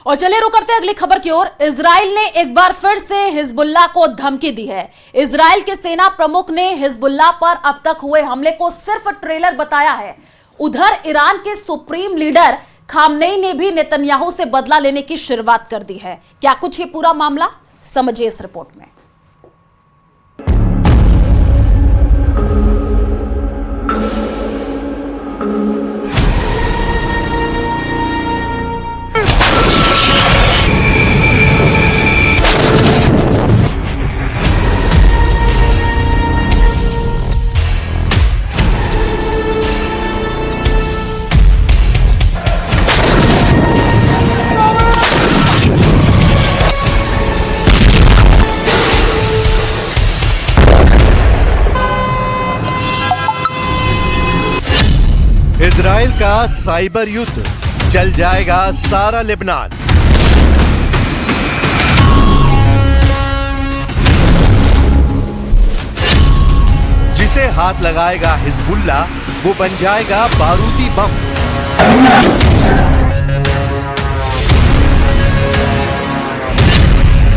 और चलिए रुक करते हैं अगली खबर की ओर। इजराइल ने एक बार फिर से हिजबुल्लाह को धमकी दी है। इजराइल के सेना प्रमुख ने हिजबुल्लाह पर अब तक हुए हमले को सिर्फ ट्रेलर बताया है। उधर ईरान के सुप्रीम लीडर खामनेई ने भी नेतन्याहू से बदला लेने की शुरुआत कर दी है। क्या कुछ ये पूरा मामला, समझिए इस रिपोर्ट में। इजराइल का साइबर युद्ध, चल जाएगा सारा लेबनान। जिसे हाथ लगाएगा हिजबुल्लाह, वो बन जाएगा बारूदी बम।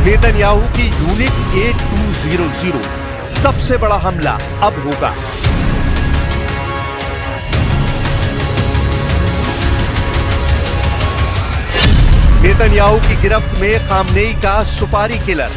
नेतन्याहू की यूनिट 8200 सबसे बड़ा हमला अब होगा। नेतन्याहू की गिरफ्त में खामनेई का सुपारी किलर।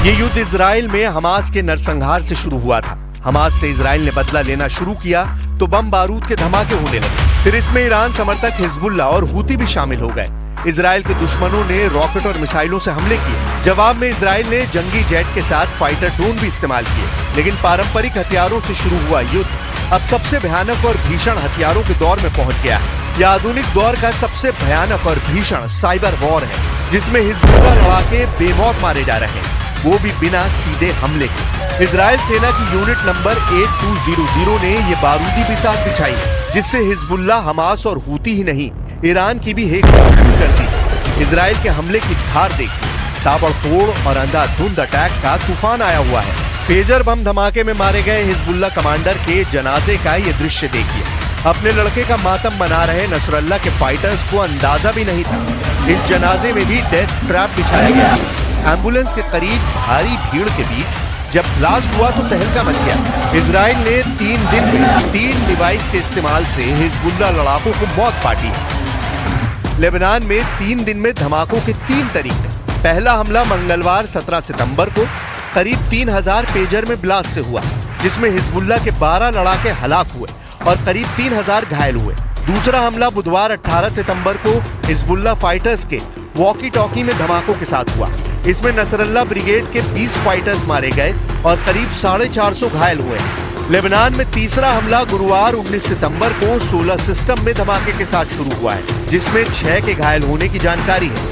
ये युद्ध इजराइल में हमास के नरसंहार से शुरू हुआ था। हमास से इजराइल ने बदला लेना शुरू किया तो बम बारूद के धमाके होने लगे। फिर इसमें ईरान समर्थक हिजबुल्लाह और हूती भी शामिल हो गए। इजराइल के दुश्मनों ने रॉकेट और मिसाइलों से हमले किए। जवाब में इजराइल ने जंगी जेट के साथ फाइटर ड्रोन भी इस्तेमाल किए। लेकिन पारंपरिक हथियारों से शुरू हुआ युद्ध अब सबसे भयानक और भीषण हथियारों के दौर में पहुंच गया है। यह आधुनिक दौर का सबसे भयानक और भीषण साइबर वॉर है, जिसमें हिजबुल्लाह लड़ाके बेमौत मारे जा रहे हैं, वो भी बिना सीधे हमले के। इजराइल सेना की यूनिट नंबर 8200 ने ये बारूदी बिसात बिछाई, जिससे हिजबुल्लाह, हमास और हूती ही नहीं, ईरान की भी हेक कर दी। इजराइल के हमले की धार देखिए, ताबड़तोड़ और अंधाधुंध अटैक का तूफान आया हुआ है। पेजर बम धमाके में मारे गए हिजबुल्लाह कमांडर के जनाजे का ये दृश्य देखिए। अपने लड़के का मातम मना रहे नसरल्लाह के फाइटर्स को अंदाजा भी नहीं था इस जनाजे में भी डेथ ट्रैप बिछाया गया। एम्बुलेंस के करीब भारी भीड़ के बीच जब ब्लास्ट हुआ तो तहलका मच गया। इजराइल ने 3 दिन में 3 डिवाइस के इस्तेमाल से हिजबुल्लाह लड़ाकों को मौत पाटी है। लेबनान में 3 दिन में धमाकों के 3 तरीके। पहला हमला मंगलवार 17 सितंबर को करीब 3000 पेजर में ब्लास्ट से हुआ, जिसमें हिजबुल्लाह के 12 लड़ाके हलाक हुए और करीब 3000 घायल हुए। दूसरा हमला बुधवार 18 सितंबर को हिजबुल्लाह फाइटर्स के वॉकी टॉकी में धमाकों के साथ हुआ। इसमें नसरल्लाह ब्रिगेड के 20 फाइटर्स मारे गए और करीब 450 घायल हुए। लेबनान में तीसरा हमला गुरुवार 19 सितंबर को 16 सिस्टम में धमाके के साथ शुरू हुआ है, जिसमें 6 के घायल होने की जानकारी है।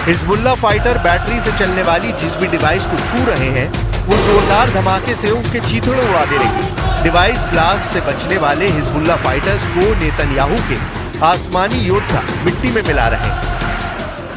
हिजबुल्लाह फाइटर बैटरी से चलने वाली जिस भी डिवाइस को छू रहे हैं, वो जोरदार धमाके से उनके चीथड़े उड़ा दे रही है। डिवाइस ब्लास्ट से बचने वाले हिजबुल्लाह फाइटर्स को नेतन्याहू के आसमानी योद्धा मिट्टी में मिला रहे हैं।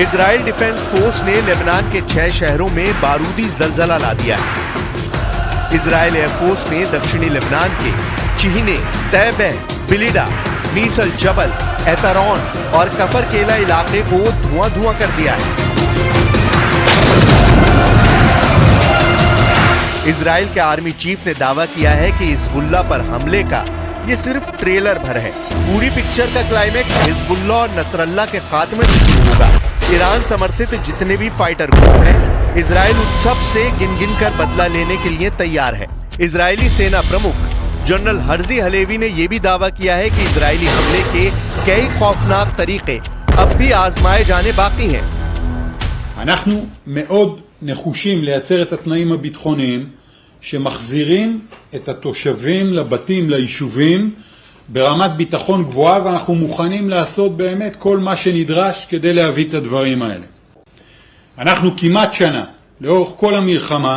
इजराइल डिफेंस फोर्स ने लेबनान के 6 शहरों में बारूदी जलजला ला दिया है। इजराइल एयरफोर्स ने दक्षिणी लेबनान के चिहने, तैबह, बिलिडा, मीसल जबल, एतरॉन और कफर केला इलाके को धुआं कर दिया है। इजराइल के आर्मी चीफ ने दावा किया है कि हिजबुल्लाह पर हमले का ये सिर्फ ट्रेलर भर है। पूरी पिक्चर का क्लाइमेक्स हिजबुल्लाह और नसरल्लाह के खात्मे से शुरू होगा। ईरान समर्थित जितने भी फाइटर ग्रुप हैं, इजराइल उन सब से गिन कर बदला लेने के लिए तैयार है। इजरायली सेना प्रमुख जनरल हर्जी हलेवी ने यह भी दावा किया है कि इजरायली हमले के कई खौफनाक तरीके अब भी आजमाए जाने बाकी हैं। אנחנו מאוד נחושים לייצר את התנאים הביטחוניים שמחזירים את התושבים לבתים, ליישובים, ברמת ביטחון גבוהה, ואנחנו מוכנים לעשות באמת כל מה שנדרש כדי להביא את הדברים האלה. אנחנו כמעט שנה, לאורך כל המלחמה,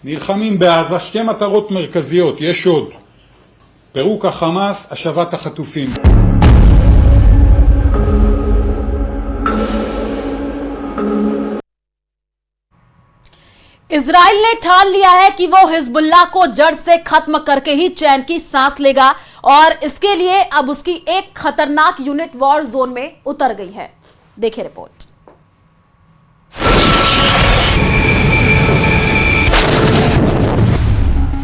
נלחמים בעזה שתי מטרות מרכזיות, יש עוד. פירוק החמאס, השבת החטופים. इजराइल ने ठान लिया है कि वो हिजबुल्लाह को जड़ से खत्म करके ही चैन की सांस लेगा और इसके लिए अब उसकी एक खतरनाक यूनिट वॉर जोन में उतर गई है। देखिए रिपोर्ट।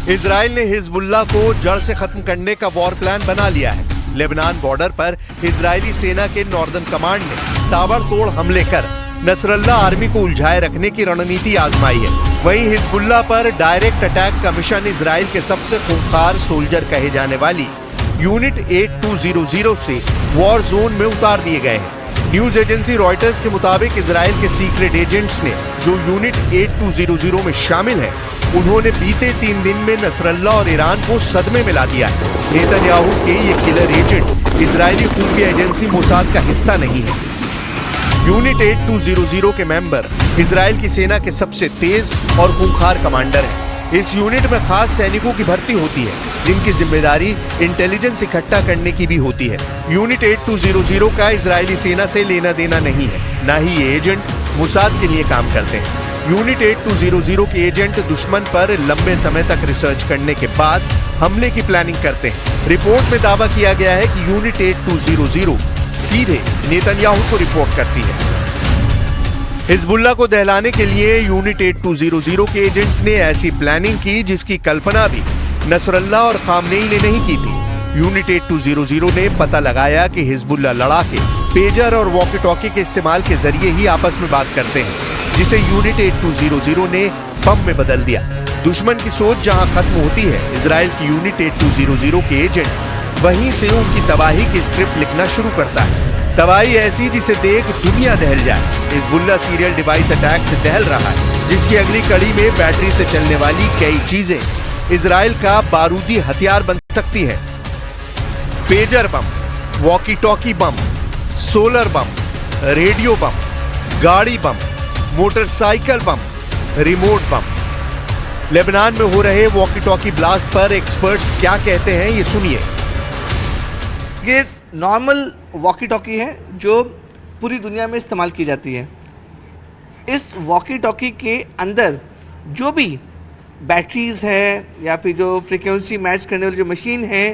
इजराइल ने हिजबुल्लाह को जड़ से खत्म करने का वॉर प्लान बना लिया है। लेबनान बॉर्डर पर इजरायली सेना के नॉर्दर्न कमांड ने ताबड़तोड़ हमले कर नसरल्ला आर्मी को उलझाए रखने की रणनीति आजमाई है। वहीं हिजबुल्लाह पर डायरेक्ट अटैक का मिशन इजराइल के सबसे खूंखार सोल्जर कहे जाने वाली यूनिट 8200 से वॉर जोन में उतार दिए गए हैं। न्यूज एजेंसी रॉयटर्स के मुताबिक इजराइल के सीक्रेट एजेंट्स ने जो यूनिट 8200 में शामिल हैं, उन्होंने बीते 3 दिन में नसरल्ला और ईरान को सदमे में ला दिया है। नेतन्याहू के ये किलर एजेंट इजरायली खुफिया एजेंसी मोसाद का हिस्सा नहीं है। यूनिट 8200 के मेंबर इजराइल की सेना के सबसे तेज और खूंखार कमांडर हैं। इस यूनिट में खास सैनिकों की भर्ती होती है, जिनकी जिम्मेदारी इंटेलिजेंस इकट्ठा करने की भी होती है। यूनिट 8200 का इजरायली सेना से लेना देना नहीं है, न ही ये एजेंट मोसाद के लिए काम करते हैं। यूनिट 8200 के एजेंट दुश्मन पर लंबे समय तक रिसर्च करने के बाद हमले की प्लानिंग करते हैं। रिपोर्ट में दावा किया गया है कि यूनिट 8200 सीधे नेतन्याहू को रिपोर्ट करती है। हिजबुल्लाह को दहलाने के लिए यूनिट 8200 के एजेंट्स ने ऐसी प्लानिंग की जिसकी कल्पना भी नसरल्ला और खामनेई ने नहीं की थी। यूनिट 8200 ने पता लगाया कि हिजबुल्लाह लड़ाके पेजर और वॉकी टॉकी के इस्तेमाल के जरिए ही आपस में बात करते हैं, जिसे यूनिट 8200 ने बम में बदल दिया। दुश्मन की सोच जहां खत्म होती है, इजराइल की यूनिट 8200 के एजेंट वहीं से उनकी तबाही की स्क्रिप्ट लिखना शुरू करता है। तबाही ऐसी जिसे देख दुनिया दहल जाए। हिजबुल्लाह सीरियल डिवाइस अटैक से दहल रहा है, जिसकी अगली कड़ी में बैटरी से चलने वाली कई चीजें इजराइल का बारूदी हथियार बन सकती है। पेजर बम, वॉकी टॉकी बम, सोलर बम, रेडियो बम, गाड़ी बम, मोटरसाइकिल बम, रिमोट बम। लेबनान में हो रहे वॉकी टॉकी ब्लास्ट पर एक्सपर्ट्स क्या कहते हैं, ये सुनिए। ये नॉर्मल वॉकी टॉकी है जो पूरी दुनिया में इस्तेमाल की जाती है। इस वॉकी टॉकी के अंदर जो भी बैटरीज है या फिर जो फ्रीक्वेंसी मैच करने वाली जो मशीन है,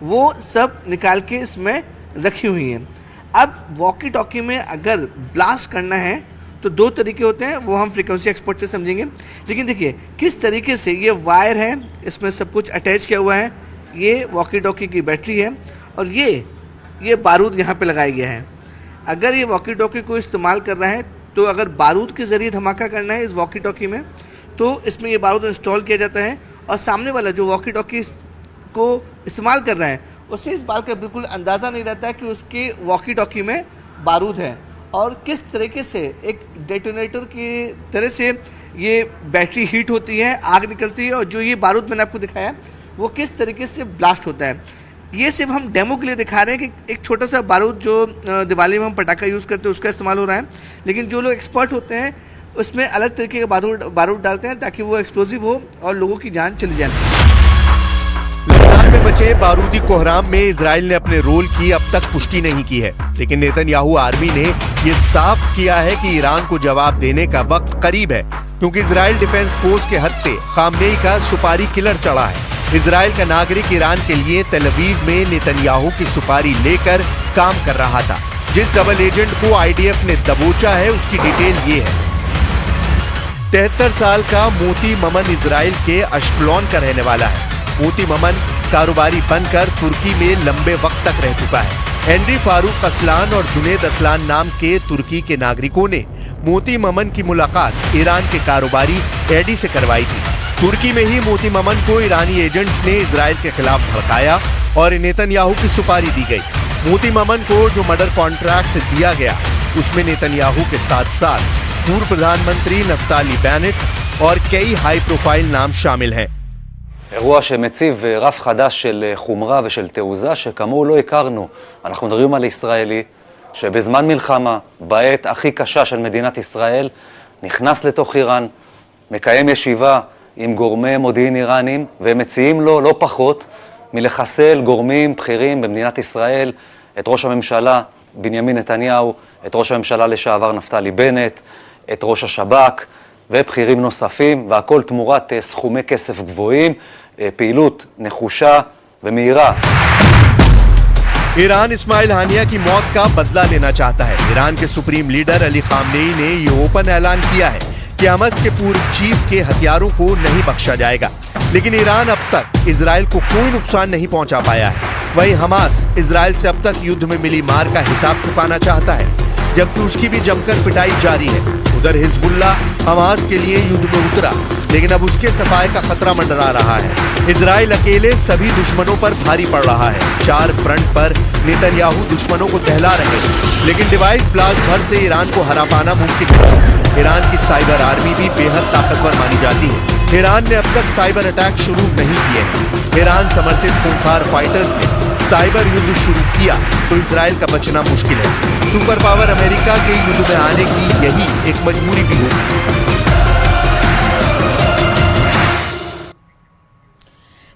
वो सब निकाल के इसमें रखी हुई हैं। अब वॉकी टॉकी में अगर ब्लास्ट करना है तो 2 तरीके होते हैं, वो हम फ्रीक्वेंसी एक्सपर्ट से समझेंगे। लेकिन देखिए किस तरीके से ये वायर है, इसमें सब कुछ अटैच किया हुआ है। ये वॉकी टॉकी की बैटरी है और ये बारूद यहाँ पे लगाया गया है। अगर ये वॉकी टॉकी को इस्तेमाल कर रहा है तो अगर बारूद के ज़रिए धमाका करना है इस वॉकी टॉकी में, तो इसमें ये बारूद इंस्टॉल किया जाता है और सामने वाला जो वॉकी टॉकी को इस्तेमाल कर रहा है उसे इस बात का बिल्कुल अंदाज़ा नहीं रहता है कि उसके वॉकी टॉकी में बारूद है और किस तरीके से एक डेटोनेटर की तरह से ये बैटरी हीट होती है, आग निकलती है और जो ये बारूद मैंने आपको दिखाया वो किस तरीके से ब्लास्ट होता है। ये सिर्फ हम डेमो के लिए दिखा रहे हैं कि एक छोटा सा बारूद जो दिवाली में हम पटाखा यूज़ करते हैं उसका इस्तेमाल हो रहा है, लेकिन जो लोग एक्सपर्ट होते हैं उसमें अलग तरीके का बारूद डालते हैं ताकि वो एक्सप्लोजिव हो और लोगों की जान चली जाए। लेबनान में मचे बारूदी कोहराम में इजराइल ने अपने रोल की अब तक पुष्टि नहीं की है, लेकिन नेतन्याहू आर्मी ने ये साफ किया है कि ईरान को जवाब देने का वक्त करीब है, क्योंकि इजराइल डिफेंस फोर्स के हत्थे खामनेई का सुपारी किलर चढ़ा है। इजराइल का नागरिक ईरान के लिए तेल अवीव में नेतन्याहू की सुपारी लेकर काम कर रहा था। जिस डबल एजेंट को आईडीएफ ने दबोचा है उसकी डिटेल ये है। 73 साल का मोती ममन इजराइल के अश्कलोन का रहने वाला है। मोती ममन कारोबारी बनकर तुर्की में लंबे वक्त तक रह चुका है। हेनरी फारूक असलान और जुनेद असलान नाम के तुर्की के नागरिकों ने मोती ममन की मुलाकात ईरान के कारोबारी एडी से करवाई थी। तुर्की में ही मोती ममन को ईरानी एजेंट्स ने इजराइल के खिलाफ भड़काया और नेतन्याहू की सुपारी दी गई। मोती ममन को जो मर्डर कॉन्ट्रैक्ट दिया गया उसमें नेतन्याहू के साथ साथ पूर्व प्रधानमंत्री नफ्ताली बेनेट और कई हाई प्रोफाइल नाम शामिल हैं। אירוע שמציב רף חדש של חומרה ושל תעוזה שכמוהו לא הכרנו. אנחנו מדברים על ישראלי שבזמן מלחמה, בעת הכי קשה של מדינת ישראל, נכנס לתוך איראן, מקיים ישיבה עם גורמי מודיעין איראנים, והם מציעים לו לא פחות מלחסל גורמים בכירים במדינת ישראל, את ראש הממשלה בנימין נתניהו, את ראש הממשלה לשעבר נפתלי בנט, את ראש השב"כ ובכירים נוספים, והכל תמורת סכומי כסף גבוהים, פעילות נחושה ומהירה. ईरान इस्माइल हानिया की मौत का बदला लेना चाहता है। ईरान के सुप्रीम लीडर अली खामनेई ने ये ओपन ऐलान किया है कि हमास के पूर्व चीफ के हथियारों को नहीं बख्शा जाएगा। लेकिन ईरान अब तक इजराइल को कोई नुकसान नहीं पहुंचा पाया है। वहीं हमास इजराइल से अब तक युद्ध में मिली मार का हिसाब चुकाना चाहता है, जबकि उसकी भी जमकर पिटाई जारी है। उधर हिजबुल्लाह हमास के लिए युद्ध में उतरा, लेकिन अब उसके सफाए का खतरा मंडरा रहा है। इजराइल अकेले सभी दुश्मनों पर भारी पड़ रहा है। 4 फ्रंट पर नेतन्याहू दुश्मनों को दहला रहे हैं, लेकिन डिवाइस ब्लास्ट भर से ईरान को हरा पाना मुमकिन है। ईरान की साइबर आर्मी भी बेहद ताकतवर मानी जाती है। ईरान ने अब तक साइबर अटैक शुरू नहीं किए हैं। ईरान समर्थित खूंखार फाइटर्स ने साइबर युद्ध शुरू किया तो इजराइल का बचना मुश्किल है। सुपर पावर अमेरिका के युद्ध में आने की यही एक मजबूरी भी होगी।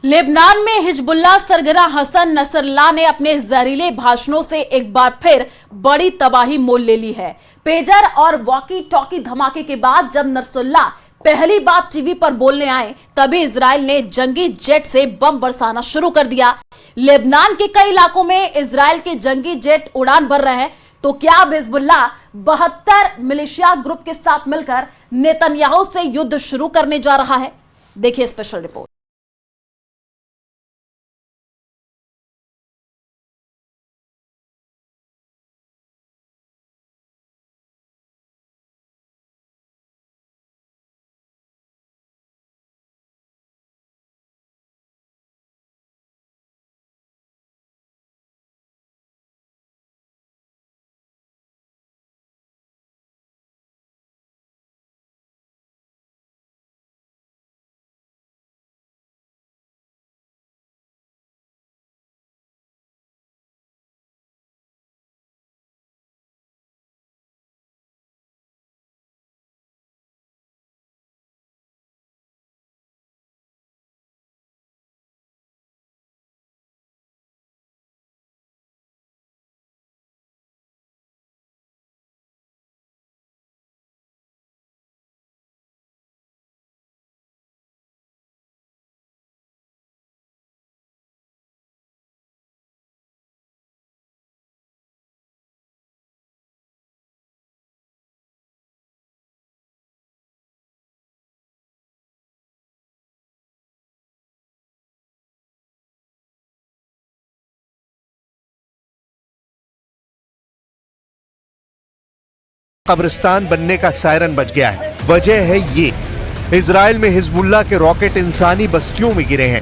लेबनान में हिजबुल्लाह सरगना हसन नसरल्लाह ने अपने जहरीले भाषणों से एक बार फिर बड़ी तबाही मोल ले ली है। पेजर और वॉकी टॉकी धमाके के बाद जब नसरल्लाह पहली बार टीवी पर बोलने आए, तभी इजराइल ने जंगी जेट से बम बरसाना शुरू कर दिया। लेबनान के कई इलाकों में इजराइल के जंगी जेट उड़ान भर रहे हैं। तो क्या अब हिजबुल्लाह 72 मिलिशिया ग्रुप के साथ मिलकर नेतन्याहू से युद्ध शुरू करने जा रहा है? देखिए स्पेशल रिपोर्ट। कब्रिस्तान बनने का सायरन बज गया है। वजह है ये, इजराइल में हिजबुल्लाह के रॉकेट इंसानी बस्तियों में गिरे हैं।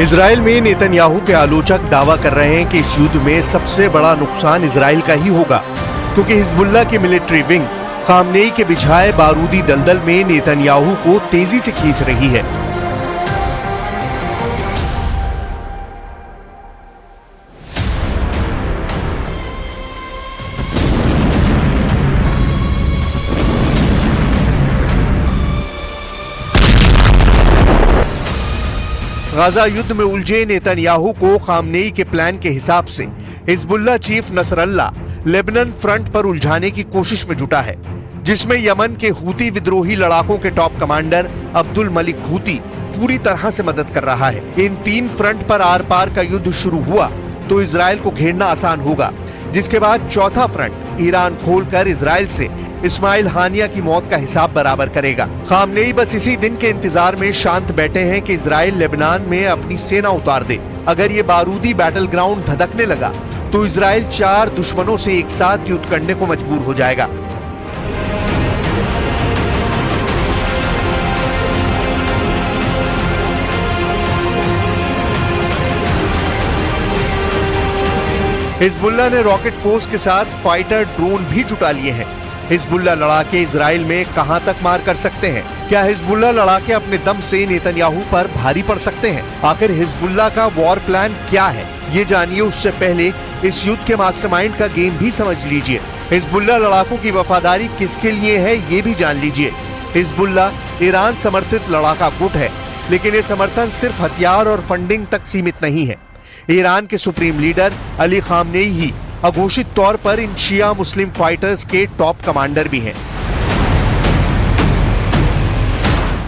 इजराइल में नेतन्याहू के आलोचक दावा कर रहे हैं कि इस युद्ध में सबसे बड़ा नुकसान इजराइल का ही होगा, क्योंकि हिजबुल्लाह की मिलिट्री विंग खामनेई के बिछाए बारूदी दलदल में नेतन्याहू को तेजी से खींच रही है। गाजा युद्ध में उलझे नेतन्याहू को खामनेई के प्लान के हिसाब से Hezbollah chief Nasrallah Lebanon front पर उलझाने की कोशिश में जुटा है, जिसमें यमन के हूती विद्रोही लड़ाकों के top commander Abdul Malik Houthi पूरी तरह से मदद कर रहा है। इन 3 फ्रंट पर आर पार का युद्ध शुरू हुआ तो इजराइल को घेरना आसान होगा, जिसके बाद चौथा फ्रंट ईरान खोलकर इजराइल से इस्माइल हानिया की मौत का हिसाब बराबर करेगा। खामनेई बस इसी दिन के इंतजार में शांत बैठे हैं कि इजराइल लेबनान में अपनी सेना उतार दे। अगर ये बारूदी बैटल ग्राउंड धधकने लगा तो इजराइल 4 दुश्मनों से एक साथ युद्ध करने को मजबूर हो जाएगा। हिजबुल्लाह ने रॉकेट फोर्स के साथ फाइटर ड्रोन भी जुटा लिए हैं। हिजबुल्लाह लड़ाके इजराइल में कहां तक मार कर सकते हैं? क्या हिजबुल्लाह लड़ाके अपने दम से नेतन्याहू पर भारी पड़ सकते हैं? आखिर हिजबुल्लाह का वॉर प्लान क्या है, ये जानिए। उससे पहले इस युद्ध के मास्टरमाइंड का गेम भी समझ लीजिए। हिजबुल्लाह लड़ाकों की वफादारी किसके लिए है, ये भी जान लीजिए। हिजबुल्लाह ईरान समर्थित लड़ाका गुट है, लेकिन ये समर्थन सिर्फ हथियार और फंडिंग तक सीमित नहीं है। ईरान के सुप्रीम लीडर अली खामनेई ही अघोषित तौर पर इन शिया मुस्लिम फाइटर्स के टॉप कमांडर भी हैं।